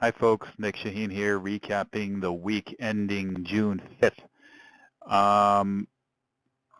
Hi folks, Nick Shaheen here, recapping the week ending June 5th.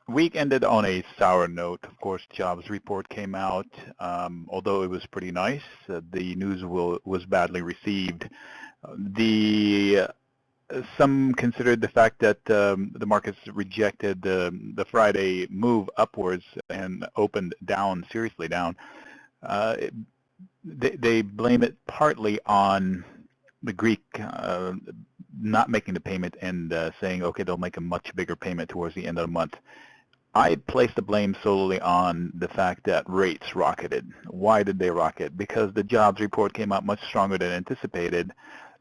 Week ended on a sour note. Of course, jobs report came out. Although it was pretty nice, the news was badly received. Some considered the fact that the markets rejected the Friday move upwards and opened down, seriously down. They blame it partly on the Greek not making the payment and saying, okay, they'll make a much bigger payment towards the end of the month. I place the blame solely on the fact that rates rocketed. Why did they rocket? Because the jobs report came out much stronger than anticipated,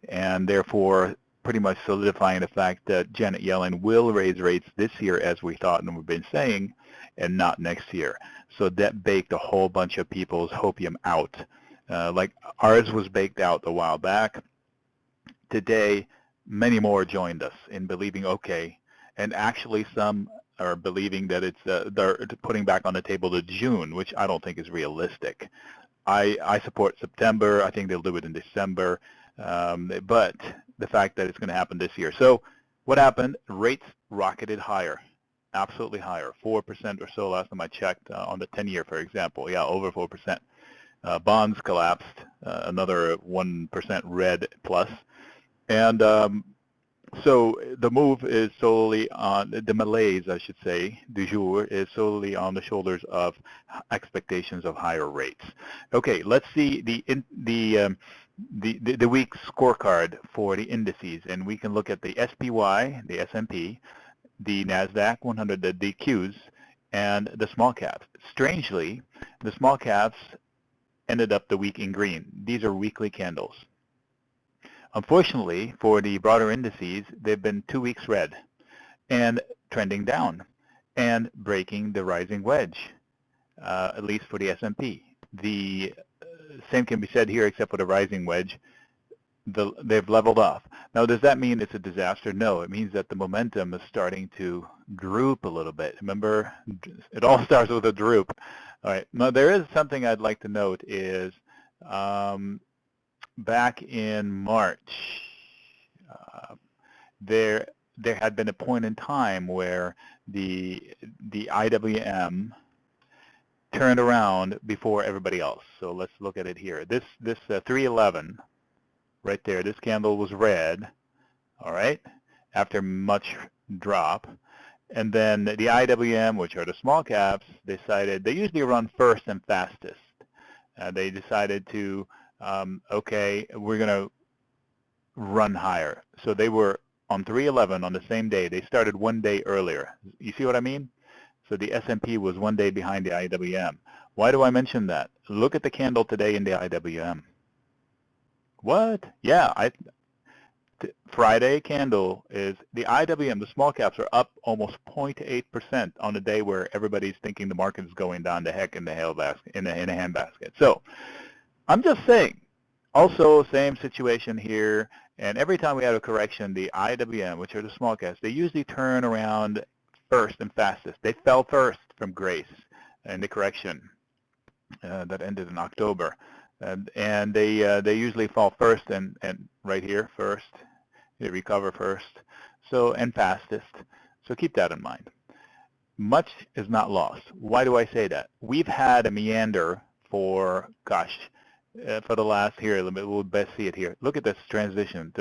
and therefore pretty much solidifying the fact that Janet Yellen will raise rates this year, as we thought and we've been saying, and not next year. So that baked a whole bunch of people's hopium out. Like ours was baked out a while back. Today, many more joined us in believing, okay, and actually some are believing that they're putting back on the table to June, which I don't think is realistic. I support September. I think they'll do it in December. But the fact that it's going to happen this year. So what happened? Rates rocketed higher, absolutely higher, 4% or so last time I checked on the 10-year, for example. Yeah, over 4%. Bonds collapsed, another 1% red plus. And so the move is solely on, the malaise, I should say, du jour, is solely on the shoulders of expectations of higher rates. Okay, let's see the week's scorecard for the indices, and we can look at the SPY, the S&P, the NASDAQ 100, the DQs, and the small caps. Strangely, the small caps ended up the week in green. These are weekly candles. Unfortunately, for the broader indices, they've been 2 weeks red and trending down and breaking the rising wedge, at least for the S&P. The same can be said here except for the rising wedge. They've leveled off. Now, does that mean it's a disaster? No, it means that the momentum is starting to droop a little bit. Remember, it all starts with a droop. All right. Now, there is something I'd like to note is back in March, there had been a point in time where the IWM turned around before everybody else. So let's look at it here. This 311 right there, this candle was red, all right, after much drop. And then the IWM, which are the small caps, decided, they usually run first and fastest. They decided to, okay, we're going to run higher. So they were on 311 on the same day. They started 1 day earlier. You see what I mean? So the S&P was 1 day behind the IWM. Why do I mention that? Look at the candle today in the IWM. What? Yeah, Friday candle is the IWM, the small caps are up almost 0.8% on a day where everybody's thinking the market is going down the heck in the handbasket, in a handbasket. So I'm just saying, also same situation here, and every time we have a correction, the IWM, which are the small caps, they usually turn around first and fastest. They fell first from grace in the correction that ended in October. And they usually fall first and right here first. They recover first, so, and fastest. So keep that in mind. Much is not lost. Why do I say that? We've had a meander for, gosh, for the last, here, we'll best see it here. Look at this transition,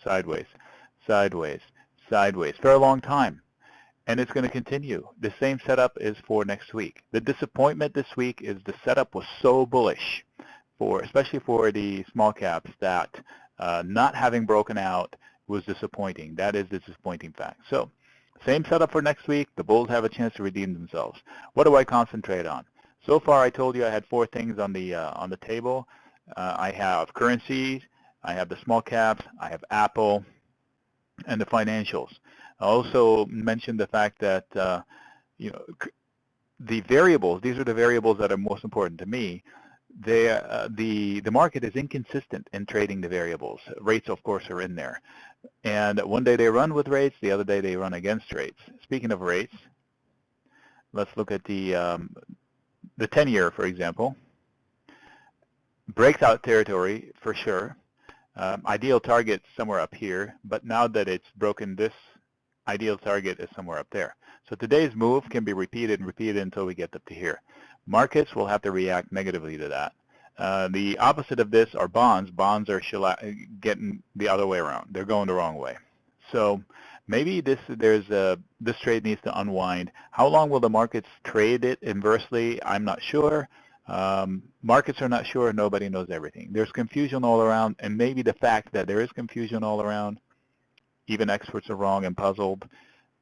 sideways, sideways, sideways, for a long time. And it's going to continue. The same setup is for next week. The disappointment this week is the setup was so bullish, especially for the small caps, that not having broken out was disappointing. That is the disappointing fact. So same setup for next week. The bulls have a chance to redeem themselves. What do I concentrate on? So far, I told you I had 4 things on the table. I have currencies, I have the small caps, I have Apple, and the financials. I also mentioned the fact that you know, the variables, these are the variables that are most important to me. The market is inconsistent in trading the variables. Rates, of course, are in there. And one day they run with rates, the other day they run against rates. Speaking of rates, let's look at the 10-year, for example. Breaks out territory for sure. Ideal target somewhere up here, but now that it's broken this, ideal target is somewhere up there. So today's move can be repeated and repeated until we get up to here. Markets will have to react negatively to that. The opposite of this are bonds. Bonds are getting the other way around. They're going the wrong way. So maybe this trade needs to unwind. How long will the markets trade it inversely? I'm not sure. Markets are not sure. Nobody knows everything. There's confusion all around, and maybe the fact that there is confusion all around, even experts are wrong and puzzled.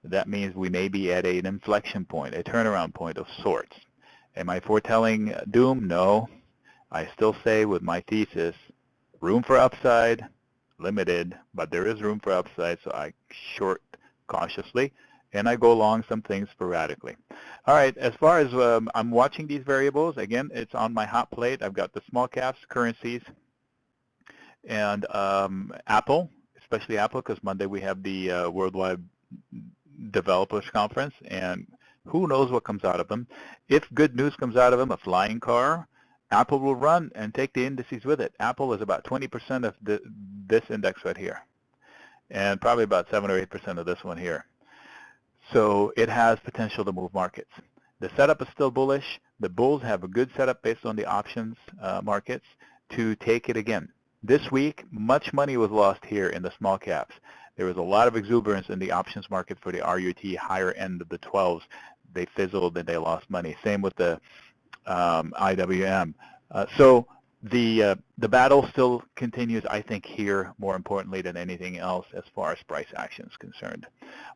That means we may be at an inflection point, a turnaround point of sorts. Am I foretelling doom? No. I still say with my thesis, room for upside, limited, but there is room for upside, so I short cautiously, and I go long some things sporadically. All right, as far as I'm watching these variables, again, it's on my hot plate. I've got the small caps, currencies, and Apple, especially Apple, because Monday we have the Worldwide Developers Conference, and who knows what comes out of them. If good news comes out of them, a flying car, Apple will run and take the indices with it. Apple is about 20% of this index right here, and probably about 7 or 8% of this one here. So it has potential to move markets. The setup is still bullish. The bulls have a good setup based on the options markets to take it again. This week, much money was lost here in the small caps. There was a lot of exuberance in the options market for the RUT higher end of the 12s. They fizzled and they lost money. Same with the IWM. So the battle still continues, I think, here more importantly than anything else as far as price action is concerned.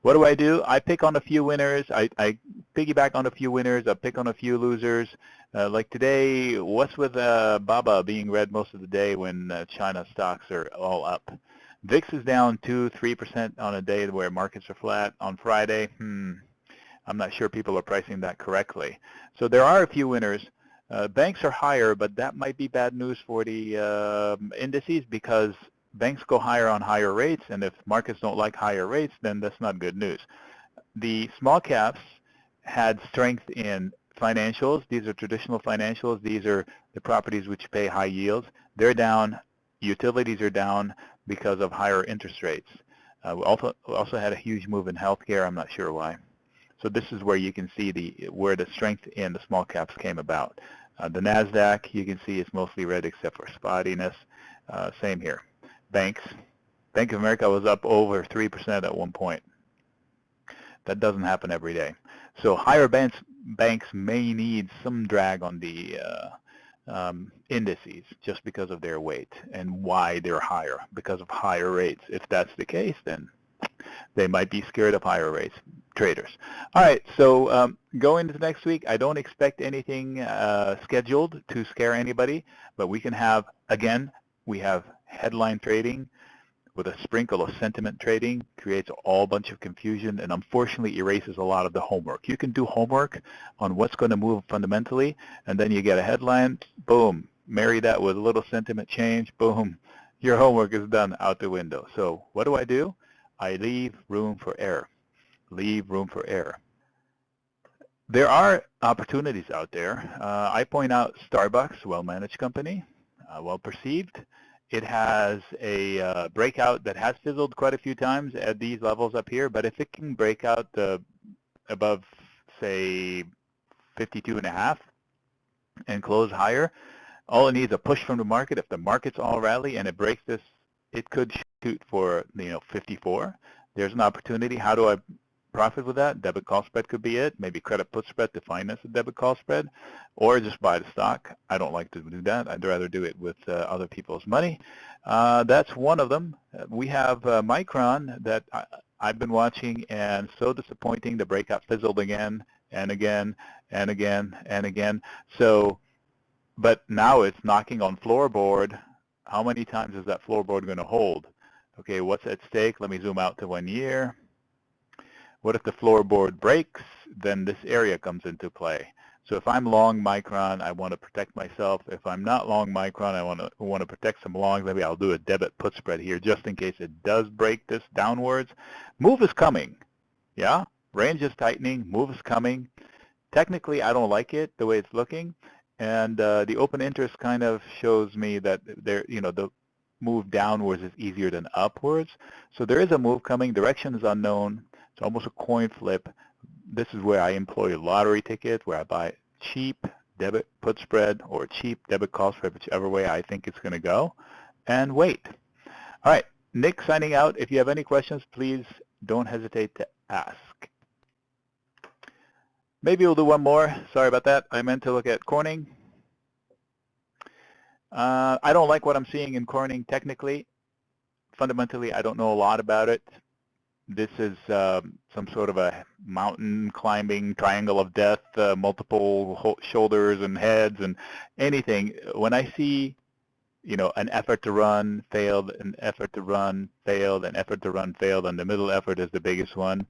What do? I pick on a few winners. I piggyback on a few winners. I pick on a few losers. Like today, what's with BABA being red most of the day when China stocks are all up? VIX is down 2-3% on a day where markets are flat. On Friday, I'm not sure people are pricing that correctly. So there are a few winners. Banks are higher, but that might be bad news for the indices because banks go higher on higher rates, and if markets don't like higher rates, then that's not good news. The small caps had strength in financials. These are traditional financials. These are the properties which pay high yields. They're down. Utilities are down because of higher interest rates. We also had a huge move in healthcare. I'm not sure why. So this is where you can see where the strength in the small caps came about. The NASDAQ, you can see it's mostly red except for spottiness. Same here. Banks. Bank of America was up over 3% at one point. That doesn't happen every day. So higher banks may need some drag on the indices just because of their weight and why they're higher, because of higher rates. If that's the case, then they might be scared of higher rates, traders. All right, so going into next week, I don't expect anything scheduled to scare anybody, but we can have, again, we have headline trading with a sprinkle of sentiment trading, creates a whole bunch of confusion, and unfortunately erases a lot of the homework. You can do homework on what's going to move fundamentally, and then you get a headline, boom, marry that with a little sentiment change, boom, your homework is done out the window. So what do? I leave room for error. Leave room for error. There are opportunities out there. I point out Starbucks, well-managed company, well-perceived. It has a breakout that has fizzled quite a few times at these levels up here, but if it can break out above, say, 52.5 and close higher, all it needs is a push from the market. If the markets all rally and it breaks this, it could shoot for 54. There's an opportunity. How do I profit with that? Debit call spread could be it. Maybe credit put spread to finance a debit call spread, or just buy the stock. I don't like to do that. I'd rather do it with other people's money. That's one of them. We have Micron that I've been watching, and so disappointing. The breakout fizzled again and again and again and again. So, but now it's knocking on floorboard. How many times is that floorboard going to hold? Okay, what's at stake? Let me zoom out to 1 year. What if the floorboard breaks? Then this area comes into play. So if I'm long Micron, I want to protect myself. If I'm not long Micron, I want to protect some longs. Maybe I'll do a debit put spread here just in case it does break this downwards. Move is coming. Yeah, range is tightening. Move is coming. Technically, I don't like it the way it's looking, and the open interest kind of shows me that there, move downwards is easier than upwards. So there is a move coming. Direction is unknown. It's almost a coin flip. This is where I employ a lottery ticket, where I buy cheap debit put spread or cheap debit call spread, whichever way I think it's going to go, and wait. All right, Nick signing out. If you have any questions, please don't hesitate to ask. Maybe we'll do one more. Sorry about that. I meant to look at Corning. I don't like what I'm seeing in Corning technically. Fundamentally, I don't know a lot about it. This is some sort of a mountain climbing triangle of death, multiple shoulders and heads and anything. When I see, you know, an effort to run failed, an effort to run failed, an effort to run failed, and the middle effort is the biggest one,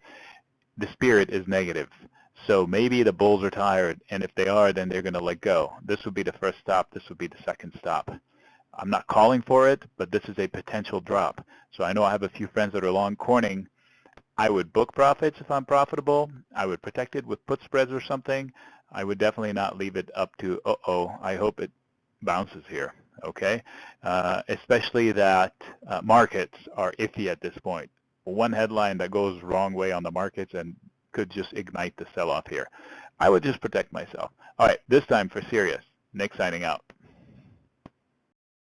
the spirit is negative. So maybe the bulls are tired, and if they are, then they're going to let go. This would be the first stop. This would be the second stop. I'm not calling for it, but this is a potential drop. So I know I have a few friends that are long Corning. I would book profits if I'm profitable. I would protect it with put spreads or something. I would definitely not leave it up to, I hope it bounces here, okay? Especially that markets are iffy at this point. One headline that goes wrong way on the markets and could just ignite the sell-off here. I would just protect myself. All right, this time for serious. Nick signing out.